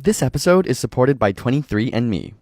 This episode is supported by 23andMe.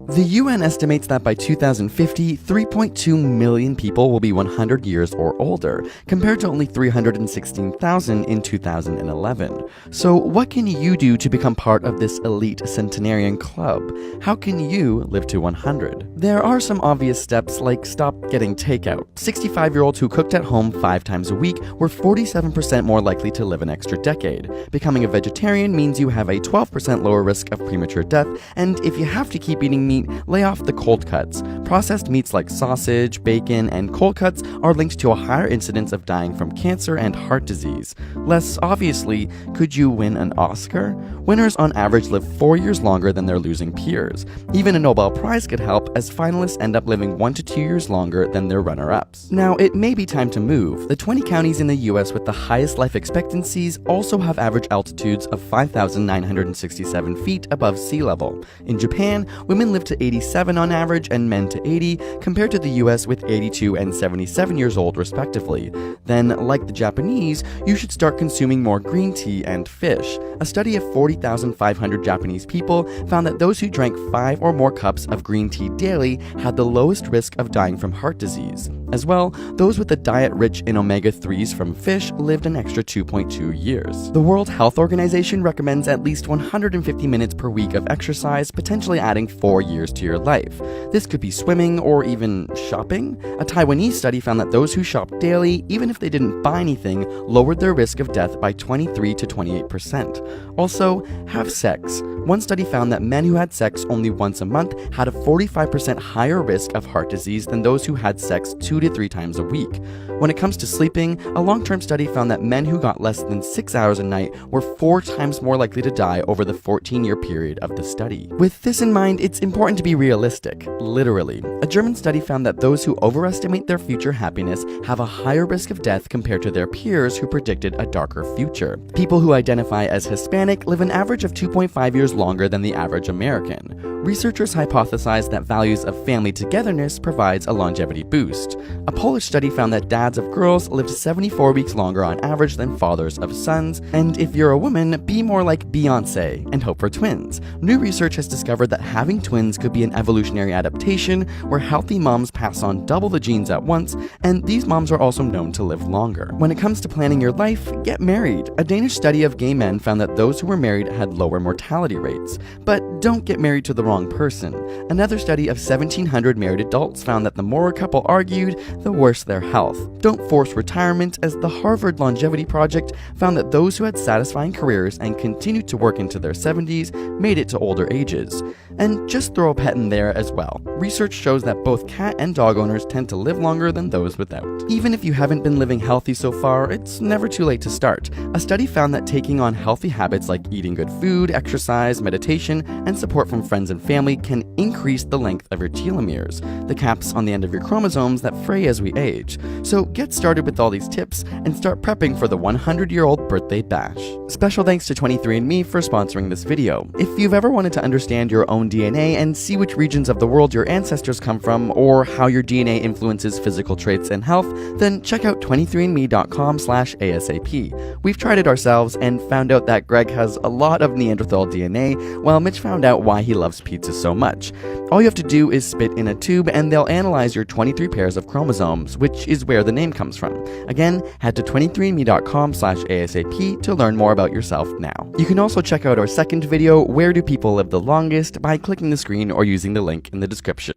The UN estimates that by 2050, 3.2 million people will be 100 years or older, compared to only 316,000 in 2011. So what can you do to become part of this elite centenarian club? How can you live to 100? There are some obvious steps like stop getting takeout. 65-year-olds who cooked at home 5 times a week were 47% more likely to live an extra decade. Becoming a vegetarian means you have a 12% lower risk of premature death, and if you have to keep eating meat, lay off the cold cuts. Processed meats like sausage, bacon, and cold cuts are linked to a higher incidence of dying from cancer and heart disease. Less obviously, could you win an Oscar? Winners on average live 4 years longer than their losing peers. Even a Nobel Prize could help, as finalists end up living 1 to 2 years longer than their runner-ups. Now, it may be time to move. The 20 counties in the US with the highest life expectancies also have average altitudes of 5,967 feet above sea level. In Japan, women live to 87 on average and men to 80, compared to the US with 82 and 77 years old respectively. Then, like the Japanese, you should start consuming more green tea and fish. A study of 40,500 Japanese people found that those who drank 5 or more cups of green tea daily had the lowest risk of dying from heart disease. As well, those with a diet rich in omega-3s from fish lived an extra 2.2 years. The World Health Organization recommends at least 150 minutes per week of exercise, potentially adding 4 years to your life. This could be swimming or even shopping. A Taiwanese study found that those who shopped daily, even if they didn't buy anything, lowered their risk of death by 23 to 28%. Also, have sex. One study found that men who had sex only once a month had a 45% higher risk of heart disease than those who had sex 2 to 3 times a week. When it comes to sleeping, a long-term study found that men who got less than 6 hours a night were 4 times more likely to die over the 14-year period of the study. With this in mind, it's important to be realistic, literally. A German study found that those who overestimate their future happiness have a higher risk of death compared to their peers who predicted a darker future. People who identify as Hispanic live an average of 2.5 years longer than the average American. Researchers hypothesized that values of family togetherness provides a longevity boost. A Polish study found that dads of girls lived 74 weeks longer on average than fathers of sons, and if you're a woman, be more like Beyoncé and hope for twins. New research has discovered that having twins could be an evolutionary adaptation where healthy moms pass on double the genes at once, and these moms are also known to live longer. When it comes to planning your life, get married. A Danish study of gay men found that those who were married had lower mortality rates. But don't get married to the wrong person. Another study of 1,700 married adults found that the more a couple argued, the worse their health. Don't force retirement, as the Harvard Longevity Project found that those who had satisfying careers and continued to work into their 70s made it to older ages. And just throw a pet in there as well. Research shows that both cat and dog owners tend to live longer than those without. Even if you haven't been living healthy so far, it's never too late to start. A study found that taking on healthy habits like eating good food, exercise, meditation, and support from friends and family can increase the length of your telomeres, the caps on the end of your chromosomes that fray as we age. So get started with all these tips and start prepping for the 100-year-old birthday bash. Special thanks to 23andMe for sponsoring this video. If you've ever wanted to understand your own DNA and see which regions of the world your ancestors come from, or how your DNA influences physical traits and health, then check out 23andme.com/ASAP. We've tried it ourselves and found out that Greg has a lot of Neanderthal DNA, while Mitch found out why he loves pizza so much. All you have to do is spit in a tube and they'll analyze your 23 pairs of chromosomes, which is where the name comes from. Again, head to 23andme.com/ASAP to learn more about yourself now. You can also check out our second video, Where Do People Live the Longest, by clicking the screen or using the link in the description.